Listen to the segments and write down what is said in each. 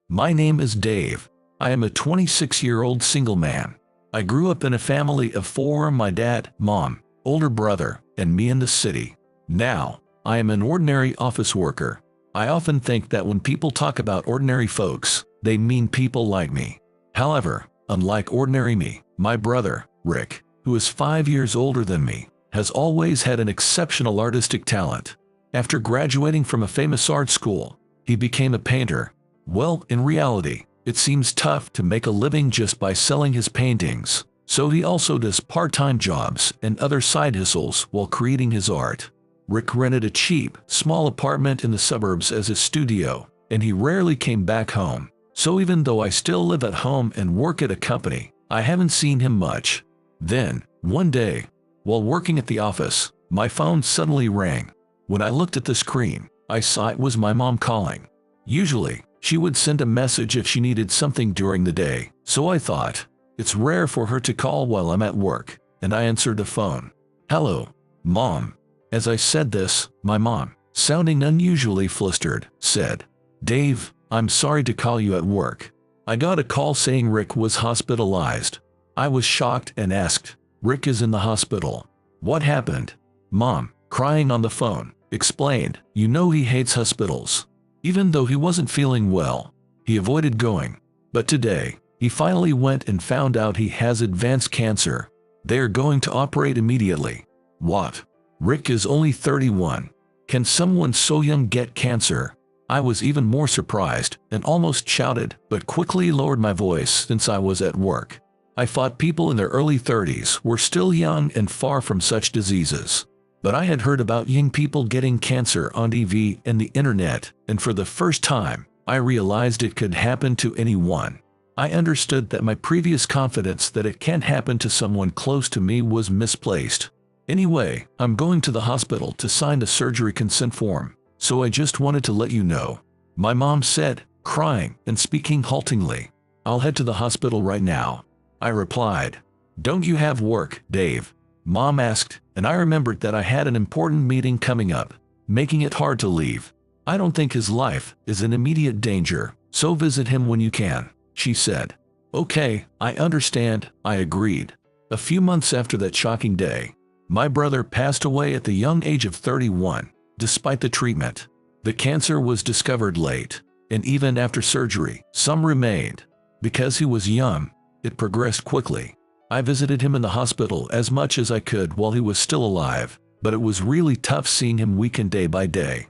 My name is Dave. I am a 26-year-old single man. I grew up in a family of four: my dad, mom, older brother, and me in the city. Now, I am an ordinary office worker. I often think that when people talk about ordinary folks, they mean people like me. However, unlike ordinary me, my brother, Rick, who is 5 years older than me, has always had an exceptional artistic talent. After graduating from a famous art school, he became a painter. Well, in reality, it seems tough to make a living just by selling his paintings, so he also does part-time jobs and other side hustles while creating his art. Rick rented a cheap, small apartment in the suburbs as his studio, and he rarely came back home. So even though I still live at home and work at a company, I haven't seen him much. Then, one day, while working at the office, my phone suddenly rang. When I looked at the screen, I saw it was my mom calling. Usually, she would send a message if she needed something during the day, so I thought, it's rare for her to call while I'm at work, and I answered the phone. "Hello, Mom." As I said this, my mom, sounding unusually flustered, said, "Dave, I'm sorry to call you at work. I got a call saying Rick was hospitalized." I was shocked and asked, "Rick is in the hospital. What happened?" Mom, crying on the phone, explained, "You know he hates hospitals. Even though he wasn't feeling well, he avoided going. But today, he finally went and found out he has advanced cancer. They are going to operate immediately." What? Rick is only 31. Can someone so young get cancer? I was even more surprised and almost shouted, but quickly lowered my voice since I was at work. I thought people in their early 30s were still young and far from such diseases. But I had heard about young people getting cancer on TV and the internet, and for the first time, I realized it could happen to anyone. I understood that my previous confidence that it can't happen to someone close to me was misplaced. Anyway, I'm going to the hospital to sign the surgery consent form, so I just wanted to let you know," my mom said, crying and speaking haltingly. "I'll head to the hospital right now." I replied, "Don't you have work, Dave?" Mom asked, and I remembered that I had an important meeting coming up, making it hard to leave. "I don't think his life is in immediate danger, so visit him when you can," she said. "Okay, I understand," I agreed. A few months after that shocking day, my brother passed away at the young age of 31, despite the treatment. The cancer was discovered late, and even after surgery, some remained. Because he was young, it progressed quickly. I visited him in the hospital as much as I could while he was still alive, but it was really tough seeing him weaken day by day.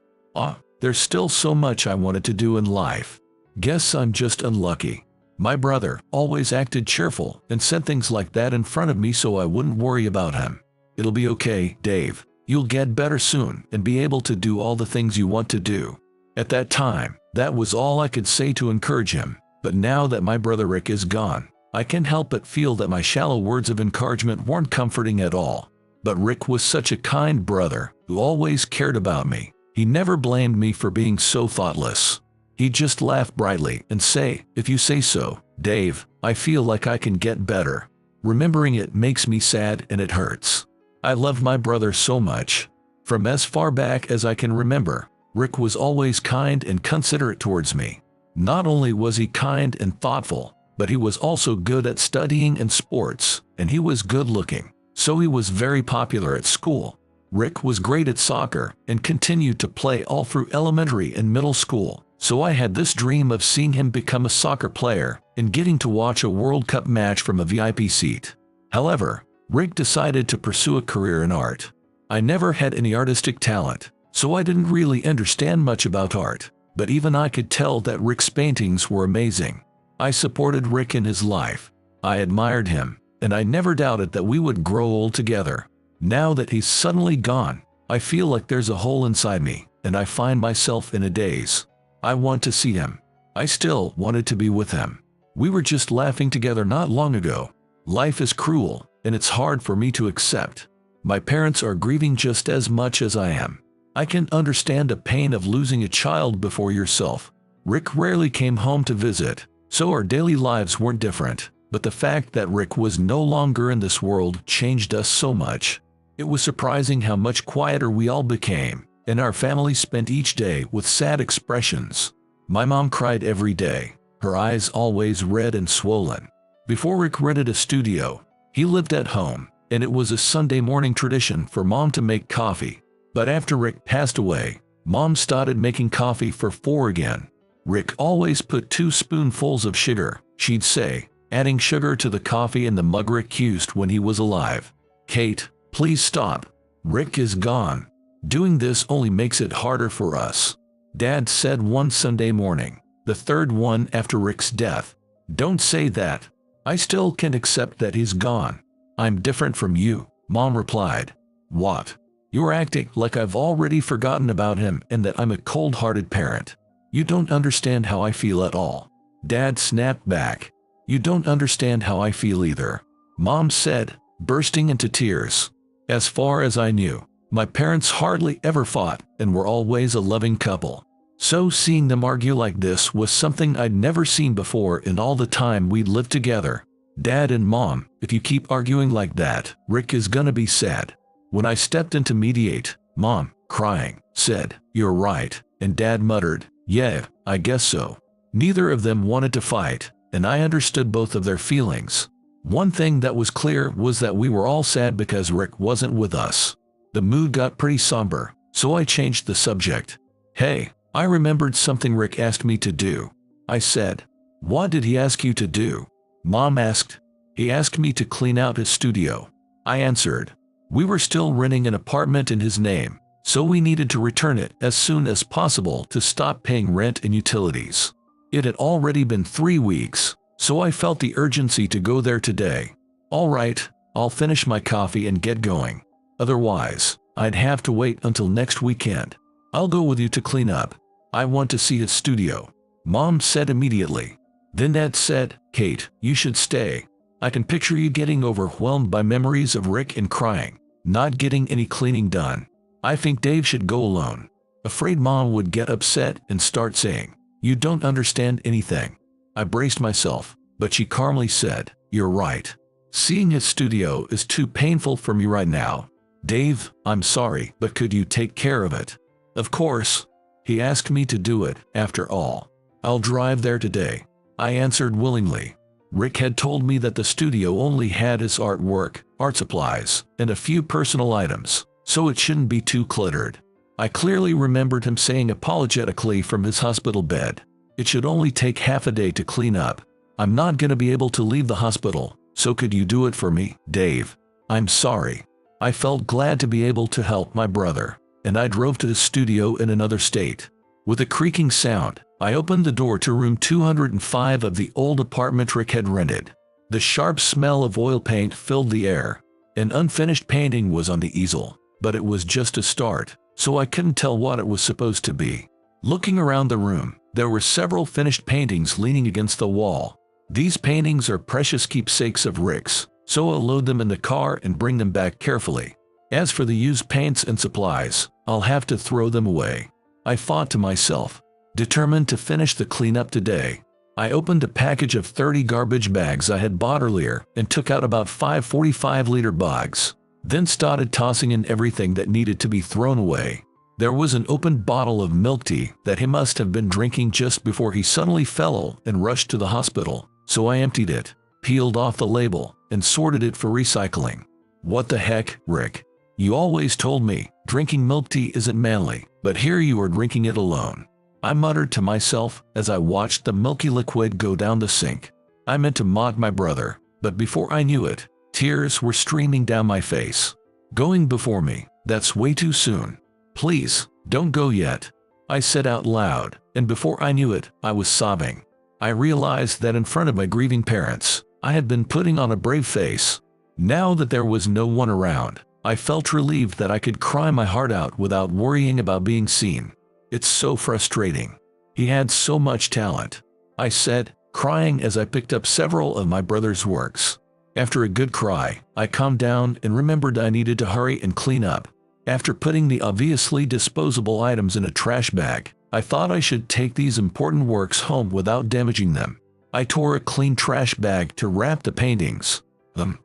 There's still so much I wanted to do in life. Guess I'm just unlucky. My brother always acted cheerful and said things like that in front of me so I wouldn't worry about him. "It'll be okay, Dave. You'll get better soon and be able to do all the things you want to do." At that time, that was all I could say to encourage him. But now that my brother Rick is gone, I can't help but feel that my shallow words of encouragement weren't comforting at all. But Rick was such a kind brother who always cared about me. He never blamed me for being so thoughtless. He'd just laugh brightly and say, "If you say so, Dave, I feel like I can get better." Remembering it makes me sad and it hurts. I love my brother so much. From as far back as I can remember, Rick was always kind and considerate towards me. Not only was he kind and thoughtful, but he was also good at studying and sports, and he was good looking, so he was very popular at school. Rick was great at soccer and continued to play all through elementary and middle school, so I had this dream of seeing him become a soccer player and getting to watch a World Cup match from a VIP seat. However, Rick decided to pursue a career in art. I never had any artistic talent, so I didn't really understand much about art, but even I could tell that Rick's paintings were amazing. I supported Rick in his life. I admired him, and I never doubted that we would grow old together. Now that he's suddenly gone, I feel like there's a hole inside me, and I find myself in a daze. I want to see him. I still wanted to be with him. We were just laughing together not long ago. Life is cruel, and it's hard for me to accept. My parents are grieving just as much as I am. I can understand the pain of losing a child before yourself. Rick rarely came home to visit, so our daily lives weren't different, but the fact that Rick was no longer in this world changed us so much. It was surprising how much quieter we all became, and our family spent each day with sad expressions. My mom cried every day. her eyes always red and swollen. Before Rick rented a studio, he lived at home, and it was a Sunday morning tradition for Mom to make coffee. But after Rick passed away, Mom started making coffee for 4 again. Rick always put 2 spoonfuls of sugar, she'd say, adding sugar to the coffee in the mug Rick used when he was alive. "Kate, please stop. Rick is gone. Doing this only makes it harder for us," Dad said one Sunday morning, the 3rd one after Rick's death. "Don't say that. I still can't accept that he's gone." "I'm different from you," Mom replied. "What? You're acting like I've already forgotten about him and that I'm a cold-hearted parent. You don't understand how I feel at all." Dad snapped back. "You don't understand how I feel either," Mom said, bursting into tears. "As far as I knew, my parents hardly ever fought and were always a loving couple. So seeing them argue like this was something I'd never seen before in all the time we'd lived together. Dad and Mom, if you keep arguing like that, Rick is gonna be sad." When I stepped in to mediate, Mom, crying, said, "You're right," and Dad muttered, "Yeah, I guess so." Neither of them wanted to fight, and I understood both of their feelings. One thing that was clear was that we were all sad because Rick wasn't with us. The mood got pretty somber, so I changed the subject. "Hey, I remembered something Rick asked me to do," I said. "What did he ask you to do?" Mom asked. "He asked me to clean out his studio," I answered. "We were still renting an apartment in his name, so we needed to return it as soon as possible to stop paying rent and utilities. It had already been 3 weeks, so I felt the urgency to go there today. All right, I'll finish my coffee and get going. Otherwise, I'd have to wait until next weekend. I'll go with you to clean up. I want to see his studio," Mom said immediately. Then Dad said, "Kate, you should stay. I can picture you getting overwhelmed by memories of Rick and crying, not getting any cleaning done. I think Dave should go alone." Afraid Mom would get upset and start saying, "You don't understand anything." I braced myself, but she calmly said, "You're right. Seeing his studio is too painful for me right now. Dave, I'm sorry, but could you take care of it?" "Of course. He asked me to do it, after all. I'll drive there today," I answered willingly. Rick had told me that the studio only had his artwork, art supplies, and a few personal items, so it shouldn't be too cluttered. I clearly remembered him saying apologetically from his hospital bed, "It should only take half a day to clean up. I'm not gonna be able to leave the hospital, so could you do it for me, Dave?" "I'm sorry." I felt glad to be able to help my brother, and I drove to his studio in another state. With a creaking sound, I opened the door to room 205 of the old apartment Rick had rented. The sharp smell of oil paint filled the air. An unfinished painting was on the easel, but it was just a start, so I couldn't tell what it was supposed to be. Looking around the room, there were several finished paintings leaning against the wall. These paintings are precious keepsakes of Rick's, so I'll load them in the car and bring them back carefully. As for the used paints and supplies, I'll have to throw them away. I thought to myself, determined to finish the cleanup today. I opened a package of 30 garbage bags I had bought earlier and took out about 5 45-liter bags, then started tossing in everything that needed to be thrown away. There was an open bottle of milk tea that he must have been drinking just before he suddenly fell and rushed to the hospital, so I emptied it, peeled off the label, and sorted it for recycling. "What the heck, Rick? You always told me drinking milk tea isn't manly, but here you are drinking it alone," I muttered to myself as I watched the milky liquid go down the sink. I meant to mock my brother, but before I knew it, tears were streaming down my face. "Going before me, that's way too soon. Please, don't go yet," I said out loud, and before I knew it, I was sobbing. I realized that in front of my grieving parents, I had been putting on a brave face. Now that there was no one around, I felt relieved that I could cry my heart out without worrying about being seen. "It's so frustrating. He had so much talent," I said, crying as I picked up several of my brother's works. After a good cry, I calmed down and remembered I needed to hurry and clean up. After putting the obviously disposable items in a trash bag, I thought I should take these important works home without damaging them. I tore a clean trash bag to wrap the paintings.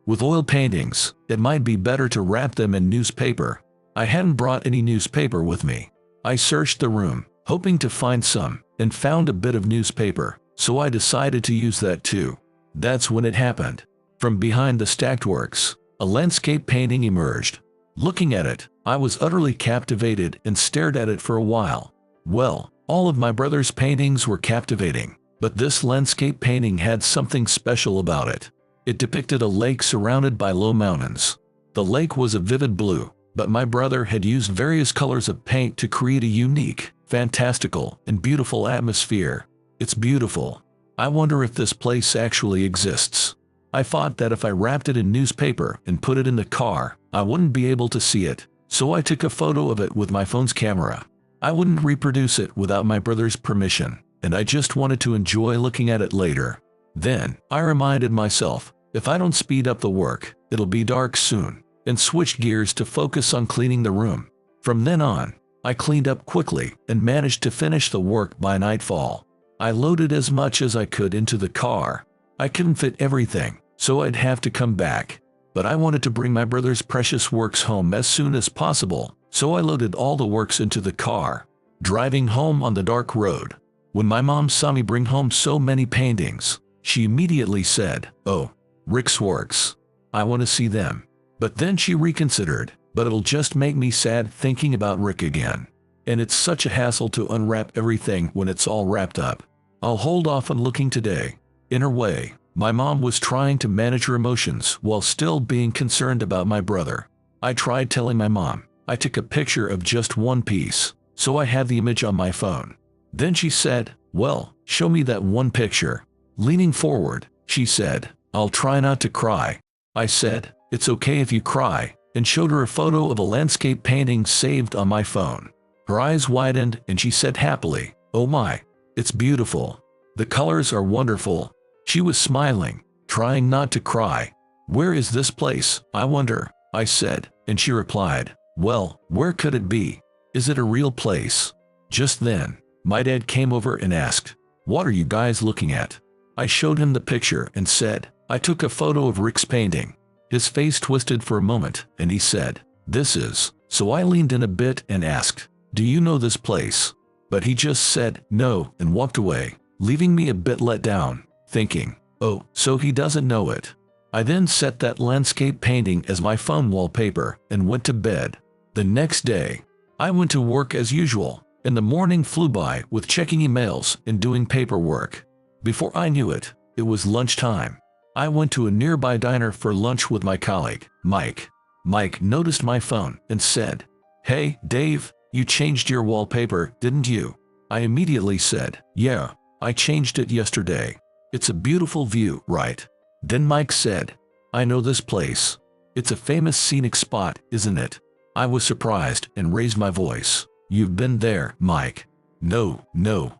With oil paintings, it might be better to wrap them in newspaper. I hadn't brought any newspaper with me. I searched the room, hoping to find some, and found a bit of newspaper. so I decided to use that too. That's when it happened. From behind the stacked works, a landscape painting emerged. Looking at it, I was utterly captivated and stared at it for a while. Well, all of my brother's paintings were captivating, but this landscape painting had something special about it. It depicted a lake surrounded by low mountains. The lake was a vivid blue, but my brother had used various colors of paint to create a unique, fantastical, and beautiful atmosphere. It's beautiful. I wonder if this place actually exists. I thought that if I wrapped it in newspaper and put it in the car, I wouldn't be able to see it, so I took a photo of it with my phone's camera. I wouldn't reproduce it without my brother's permission, and I just wanted to enjoy looking at it later. Then, I reminded myself, if I don't speed up the work, it'll be dark soon, and switched gears to focus on cleaning the room. From then on, I cleaned up quickly and managed to finish the work by nightfall. I loaded as much as I could into the car. I couldn't fit everything, so I'd have to come back. But I wanted to bring my brother's precious works home as soon as possible, so I loaded all the works into the car. Driving home on the dark road, when my mom saw me bring home so many paintings, she immediately said, "Oh, Rick's works. I want to see them." But then she reconsidered, "But it'll just make me sad thinking about Rick again. And it's such a hassle to unwrap everything when it's all wrapped up. I'll hold off on looking today." In her way, my mom was trying to manage her emotions while still being concerned about my brother. I tried telling my mom I took a picture of just one piece, so I had the image on my phone. Then she said, "Well, show me that one picture." Leaning forward, she said, "I'll try not to cry." I said, "It's okay if you cry," and showed her a photo of a landscape painting saved on my phone. Her eyes widened and she said happily, "Oh my, it's beautiful. The colors are wonderful." She was smiling, trying not to cry. "Where is this place, I wonder?" I said, and she replied, "Well, where could it be? Is it a real place?" Just then, my dad came over and asked, "What are you guys looking at?" I showed him the picture and said, "I took a photo of Rick's painting." His face twisted for a moment, and he said, "This is." So I leaned in a bit and asked, "Do you know this place?" But he just said, "No," and walked away, leaving me a bit let down, thinking, "Oh, so he doesn't know it." I then set that landscape painting as my phone wallpaper and went to bed. The next day, I went to work as usual, and the morning flew by with checking emails and doing paperwork. Before I knew it, it was lunchtime. I went to a nearby diner for lunch with my colleague, Mike. Mike noticed my phone and said, "Hey, Dave, you changed your wallpaper, didn't you?" I immediately said, "Yeah, I changed it yesterday. It's a beautiful view, right?" Then Mike said, "I know this place. It's a famous scenic spot, isn't it?" I was surprised and raised my voice. "You've been there, Mike?" No,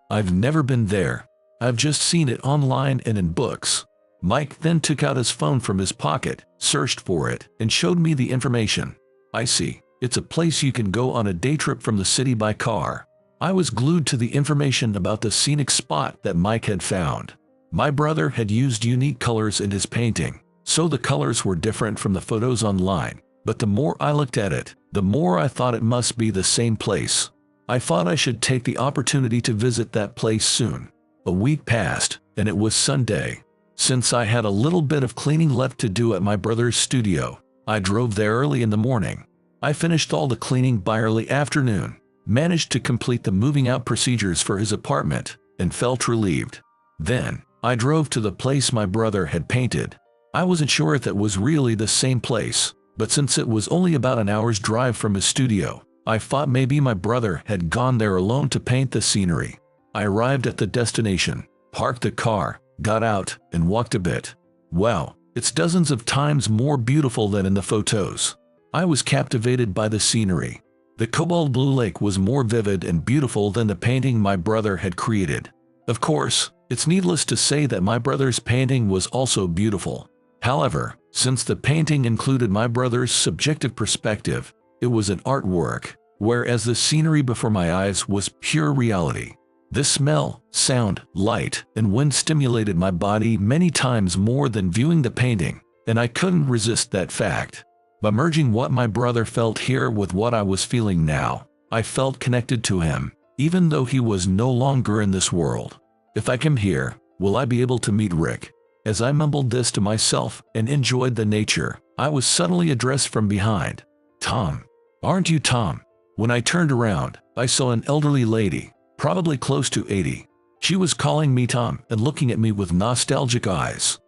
I've never been there. I've just seen it online and in books." Mike then took out his phone from his pocket, searched for it, and showed me the information. "I see. It's a place you can go on a day trip from the city by car." I was glued to the information about the scenic spot that Mike had found. My brother had used unique colors in his painting, so the colors were different from the photos online. But the more I looked at it, the more I thought it must be the same place. I thought I should take the opportunity to visit that place soon. A week passed, and it was Sunday. Since I had a little bit of cleaning left to do at my brother's studio, I drove there early in the morning. I finished all the cleaning by early afternoon, managed to complete the moving out procedures for his apartment, and felt relieved. Then, I drove to the place my brother had painted. I wasn't sure if it was really the same place, but since it was only about an hour's drive from his studio, I thought maybe my brother had gone there alone to paint the scenery. I arrived at the destination, parked the car, got out, and walked a bit. Wow, it's dozens of times more beautiful than in the photos. I was captivated by the scenery. The cobalt blue lake was more vivid and beautiful than the painting my brother had created. Of course, it's needless to say that my brother's painting was also beautiful. However, since the painting included my brother's subjective perspective, it was an artwork, whereas the scenery before my eyes was pure reality. The smell, sound, light, and wind stimulated my body many times more than viewing the painting, and I couldn't resist that fact. By merging what my brother felt here with what I was feeling now, I felt connected to him, even though he was no longer in this world. If I come here, Will I be able to meet Rick? As I mumbled this to myself and enjoyed the nature, I was suddenly addressed from behind. Tom. Aren't you Tom? When I turned around, I saw an elderly lady, probably close to 80. She was calling me Tom and looking at me with nostalgic eyes.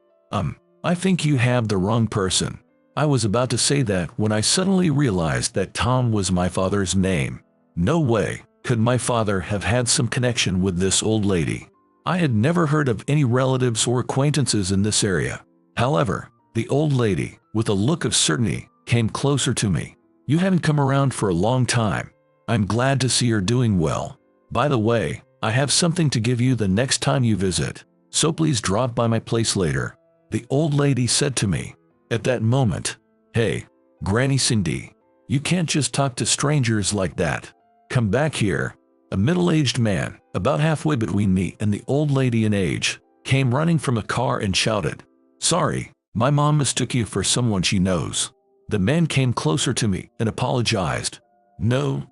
I think you have the wrong person. I was about to say that when I suddenly realized that Tom was my father's name. No way could my father have had some connection with this old lady. I had never heard of any relatives or acquaintances in this area. However, the old lady, with a look of certainty, came closer to me. You haven't come around for a long time. I'm glad to see you're doing well. By the way, I have something to give you the next time you visit, so please drop by my place later. The old lady said to me. At that moment, hey, Granny Cindy, you can't just talk to strangers like that. Come back here. A middle-aged man, about halfway between me and the old lady in age, came running from a car and shouted, "Sorry, my mom mistook you for someone she knows." The man came closer to me and apologized. No,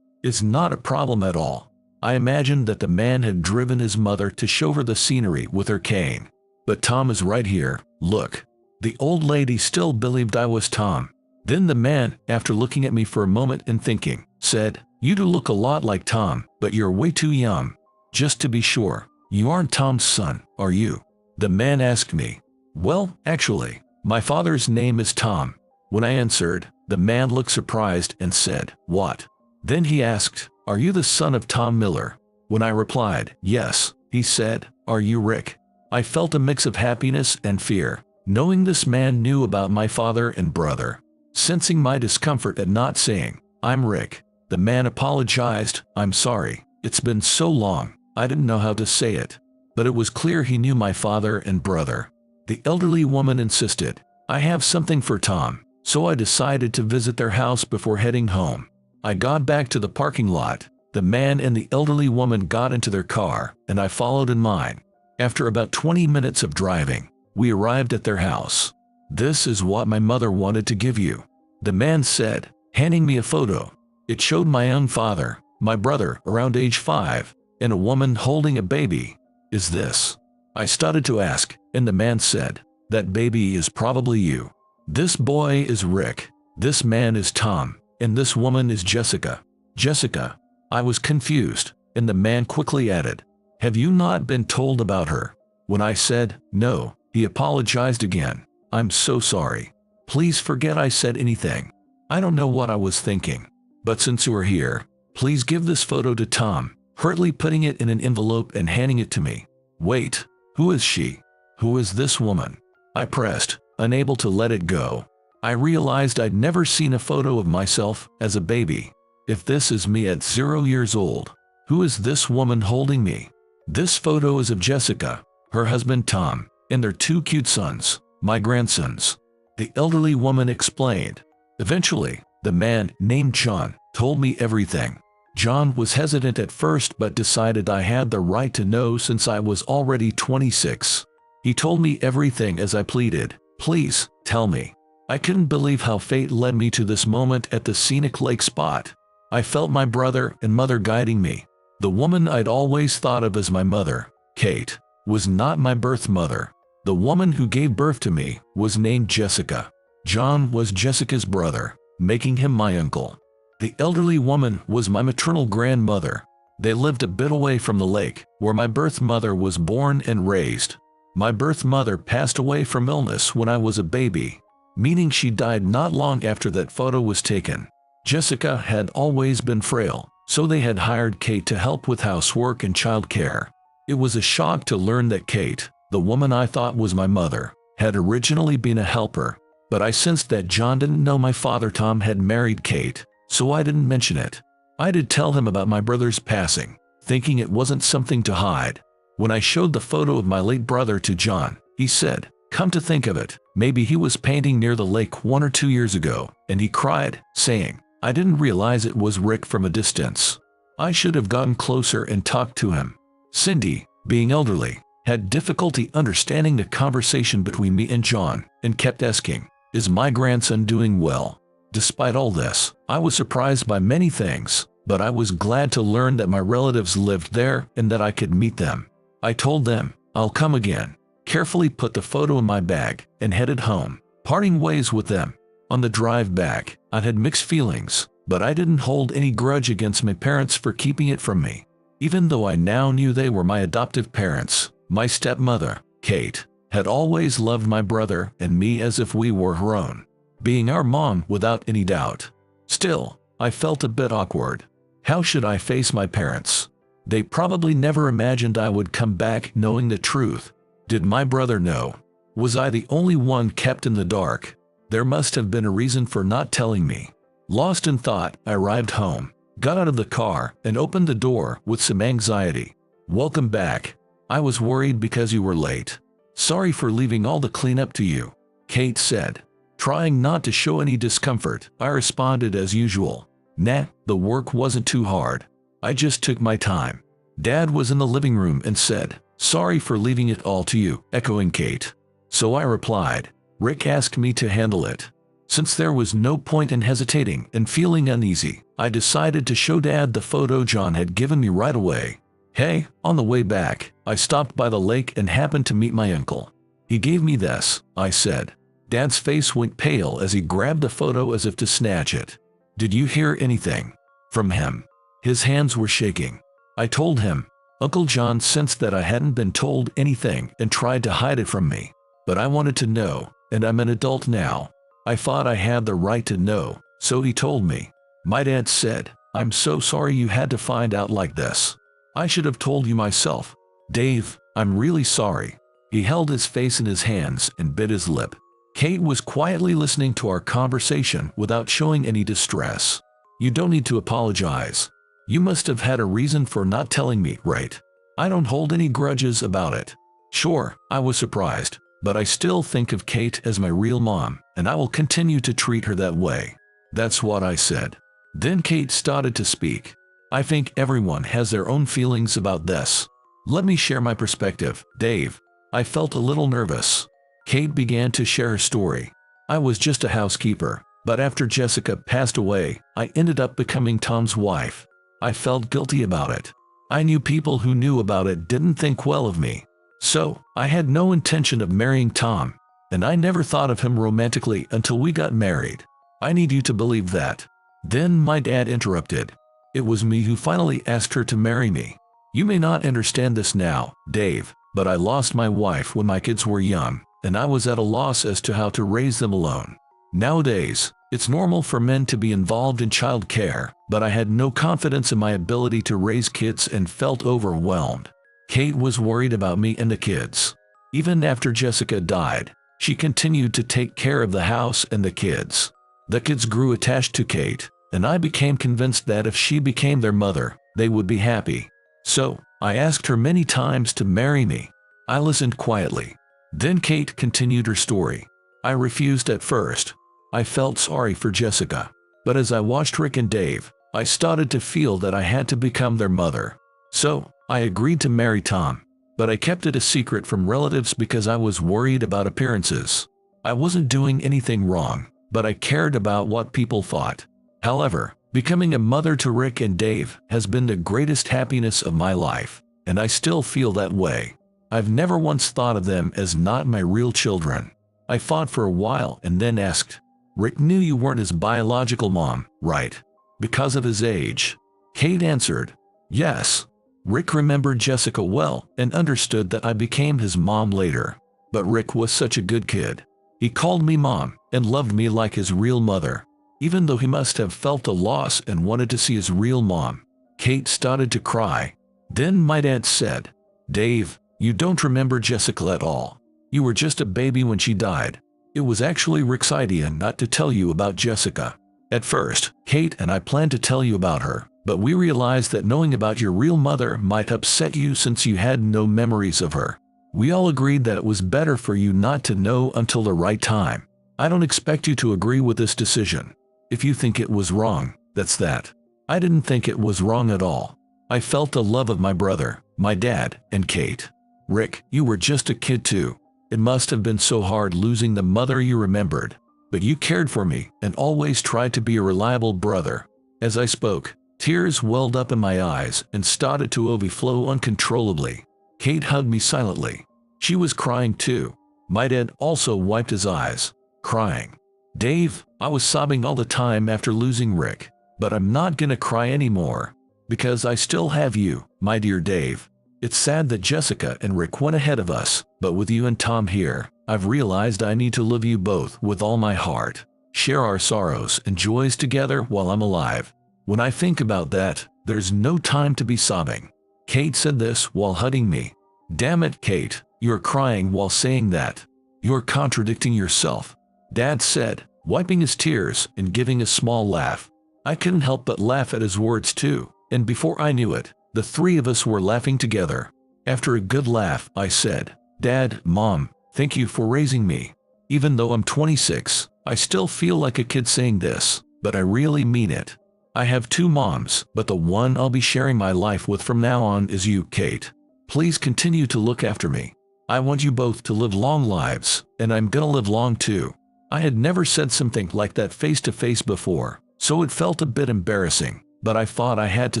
it's not a problem at all. I imagined that the man had driven his mother to show her the scenery with her cane. But Tom is right here, look. The old lady still believed I was Tom. Then the man, after looking at me for a moment and thinking, said, "You do look a lot like Tom, but you're way too young. Just to be sure, you aren't Tom's son, are you?" The man asked me. Well, actually, my father's name is Tom. When I answered, the man looked surprised and said, "What?" Then he asked, "Are you the son of Tom Miller?" When I replied, "Yes," he said, "Are you Rick?" I felt a mix of happiness and fear, knowing this man knew about my father and brother. Sensing my discomfort at not saying, "I'm Rick," the man apologized. "I'm sorry, it's been so long, I didn't know how to say it." But it was clear he knew my father and brother. The elderly woman insisted, "I have something for Tom," so I decided to visit their house before heading home. I got back to the parking lot. The man and the elderly woman got into their car, and I followed in mine. After about 20 minutes of driving, we arrived at their house. "This is what my mother wanted to give you," the man said, handing me a photo. It showed my own father, my brother around age 5, and a woman holding a baby. "Is this?" I started to ask, and the man said, "That baby is probably you. This boy is Rick, this man is Tom, and this woman is Jessica." Jessica. I was confused, and the man quickly added, "Have you not been told about her?" When I said, "No," he apologized again. "I'm so sorry. Please forget I said anything. I don't know what I was thinking. But since you are here, please give this photo to Tom," hurriedly putting it in an envelope and handing it to me. "Wait, who is she? Who is this woman?" I pressed, unable to let it go. I realized I'd never seen a photo of myself as a baby. If this is me at 0 years old, who is this woman holding me? This photo is of Jessica, her husband Tom, and their 2 cute sons, my grandsons. The elderly woman explained. Eventually, the man, named John, told me everything. John was hesitant at first but decided I had the right to know since I was already 26. He told me everything as I pleaded, "Please, tell me." I couldn't believe how fate led me to this moment at the scenic lake spot. I felt my brother and mother guiding me. The woman I'd always thought of as my mother, Kate, was not my birth mother. The woman who gave birth to me was named Jessica. John was Jessica's brother, making him my uncle. The elderly woman was my maternal grandmother. They lived a bit away from the lake, where my birth mother was born and raised. My birth mother passed away from illness when I was a baby, meaning she died not long after that photo was taken. Jessica had always been frail, so they had hired Kate to help with housework and childcare. It was a shock to learn that Kate, the woman I thought was my mother, had originally been a helper, but I sensed that John didn't know my father Tom had married Kate, so I didn't mention it. I did tell him about my brother's passing, thinking it wasn't something to hide. When I showed the photo of my late brother to John, he said, "Come to think of it, maybe he was painting near the lake 1 or 2 years ago," and he cried, saying, "I didn't realize it was Rick from a distance. I should have gotten closer and talked to him." Cindy, being elderly, had difficulty understanding the conversation between me and John, and kept asking, "Is my grandson doing well?" Despite all this, I was surprised by many things, but I was glad to learn that my relatives lived there and that I could meet them. I told them, I'll come again. Carefully put the photo in my bag and headed home, parting ways with them. On the drive back, I had mixed feelings, but I didn't hold any grudge against my parents for keeping it from me. Even though I now knew they were my adoptive parents, my stepmother, Kate, had always loved my brother and me as if we were her own, being our mom without any doubt. Still, I felt a bit awkward. How should I face my parents? They probably never imagined I would come back knowing the truth. Did my brother know? Was I the only one kept in the dark? There must have been a reason for not telling me. Lost in thought, I arrived home, got out of the car, and opened the door with some anxiety. Welcome back. I was worried because you were late. Sorry for leaving all the cleanup to you, Kate said. Trying not to show any discomfort, I responded as usual. Nah, the work wasn't too hard. I just took my time. Dad was in the living room and said, sorry for leaving it all to you, echoing Kate. So I replied, Rick asked me to handle it. Since there was no point in hesitating and feeling uneasy, I decided to show Dad the photo John had given me right away. Hey, on the way back, I stopped by the lake and happened to meet my uncle. He gave me this, I said. Dad's face went pale as he grabbed the photo as if to snatch it. Did you hear anything from him? His hands were shaking. I told him. Uncle John sensed that I hadn't been told anything and tried to hide it from me. But I wanted to know, and I'm an adult now. I thought I had the right to know, so he told me. My dad said, I'm so sorry you had to find out like this. I should have told you myself. Dave, I'm really sorry. He held his face in his hands and bit his lip. Kate was quietly listening to our conversation without showing any distress. You don't need to apologize. You must have had a reason for not telling me, right? I don't hold any grudges about it. Sure, I was surprised, but I still think of Kate as my real mom, and I will continue to treat her that way. That's what I said. Then Kate started to speak. I think everyone has their own feelings about this. Let me share my perspective, Dave. I felt a little nervous. Kate began to share her story. I was just a housekeeper, but after Jessica passed away, I ended up becoming Tom's wife. I felt guilty about it. I knew people who knew about it didn't think well of me. So, I had no intention of marrying Tom, and I never thought of him romantically until we got married. I need you to believe that. Then my dad interrupted. It was me who finally asked her to marry me. You may not understand this now, Dave, but I lost my wife when my kids were young, and I was at a loss as to how to raise them alone. Nowadays, it's normal for men to be involved in child care, but I had no confidence in my ability to raise kids and felt overwhelmed. Kate was worried about me and the kids. Even after Jessica died, she continued to take care of the house and the kids. The kids grew attached to Kate, and I became convinced that if she became their mother, they would be happy. So, I asked her many times to marry me. I listened quietly. Then Kate continued her story. I refused at first. I felt sorry for Jessica. But as I watched Rick and Dave, I started to feel that I had to become their mother. So, I agreed to marry Tom. But I kept it a secret from relatives because I was worried about appearances. I wasn't doing anything wrong, but I cared about what people thought. However, becoming a mother to Rick and Dave has been the greatest happiness of my life, and I still feel that way. I've never once thought of them as not my real children. I thought for a while and then asked, Rick knew you weren't his biological mom, right? Because of his age. Kate answered, yes. Rick remembered Jessica well and understood that I became his mom later. But Rick was such a good kid. He called me mom and loved me like his real mother. Even though he must have felt a loss and wanted to see his real mom. Kate started to cry. Then my dad said, Dave, you don't remember Jessica at all. You were just a baby when she died. It was actually Rick's idea not to tell you about Jessica. At first, Kate and I planned to tell you about her, but we realized that knowing about your real mother might upset you since you had no memories of her. We all agreed that it was better for you not to know until the right time. I don't expect you to agree with this decision. If you think it was wrong, that's that. I didn't think it was wrong at all. I felt the love of my brother, my dad, and Kate. Rick, you were just a kid too. It must have been so hard losing the mother you remembered. But you cared for me and always tried to be a reliable brother. As I spoke, tears welled up in my eyes and started to overflow uncontrollably. Kate hugged me silently. She was crying too. My dad also wiped his eyes, crying. Dave, I was sobbing all the time after losing Rick, but I'm not gonna cry anymore, because I still have you, my dear Dave. It's sad that Jessica and Rick went ahead of us, but with you and Tom here, I've realized I need to love you both with all my heart. Share our sorrows and joys together while I'm alive. When I think about that, there's no time to be sobbing. Kate said this while hugging me. Damn it, Kate, you're crying while saying that. You're contradicting yourself, Dad said, wiping his tears and giving a small laugh. I couldn't help but laugh at his words too, and before I knew it, the three of us were laughing together. After a good laugh, I said, Dad, Mom, thank you for raising me. Even though I'm 26, I still feel like a kid saying this, but I really mean it. I have two moms, but the one I'll be sharing my life with from now on is you, Kate. Please continue to look after me. I want you both to live long lives, and I'm gonna live long too. I had never said something like that face to face before, so it felt a bit embarrassing, but I thought I had to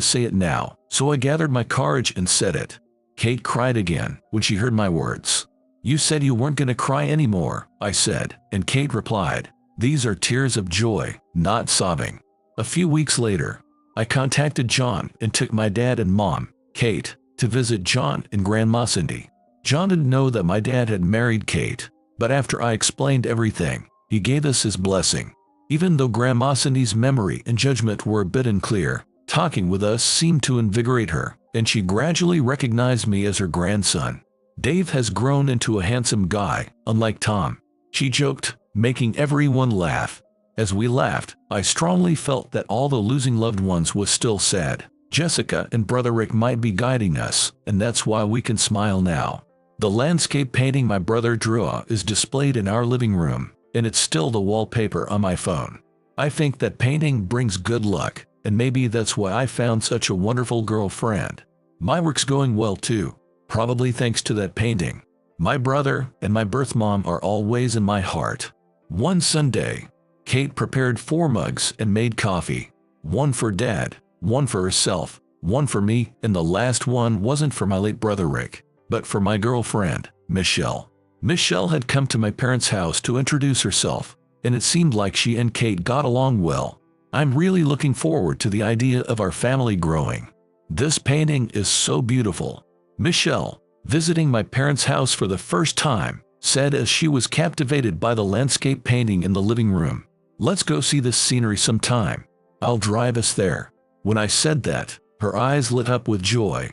say it now, so I gathered my courage and said it. Kate cried again when she heard my words. You said you weren't gonna cry anymore, I said, and Kate replied, these are tears of joy, not sobbing. A few weeks later, I contacted John and took my dad and mom, Kate, to visit John and Grandma Cindy. John didn't know that my dad had married Kate, but after I explained everything, he gave us his blessing. Even though Grandma Cindy's memory and judgment were a bit unclear, talking with us seemed to invigorate her, and she gradually recognized me as her grandson. Dave has grown into a handsome guy, unlike Tom, she joked, making everyone laugh. As we laughed, I strongly felt that although losing loved ones was still sad, Jessica and Brother Rick might be guiding us, and that's why we can smile now. The landscape painting my brother drew is displayed in our living room, and it's still the wallpaper on my phone. I think that painting brings good luck, and maybe that's why I found such a wonderful girlfriend. My work's going well too, probably thanks to that painting. My brother and my birth mom are always in my heart. One Sunday, Kate prepared 4 mugs and made coffee. One for Dad, one for herself, one for me, and the last one wasn't for my late brother Rick, but for my girlfriend, Michelle. Michelle had come to my parents' house to introduce herself, and it seemed like she and Kate got along well. I'm really looking forward to the idea of our family growing. This painting is so beautiful. Michelle, visiting my parents' house for the first time, said as she was captivated by the landscape painting in the living room. Let's go see this scenery sometime. I'll drive us there. When I said that, her eyes lit up with joy.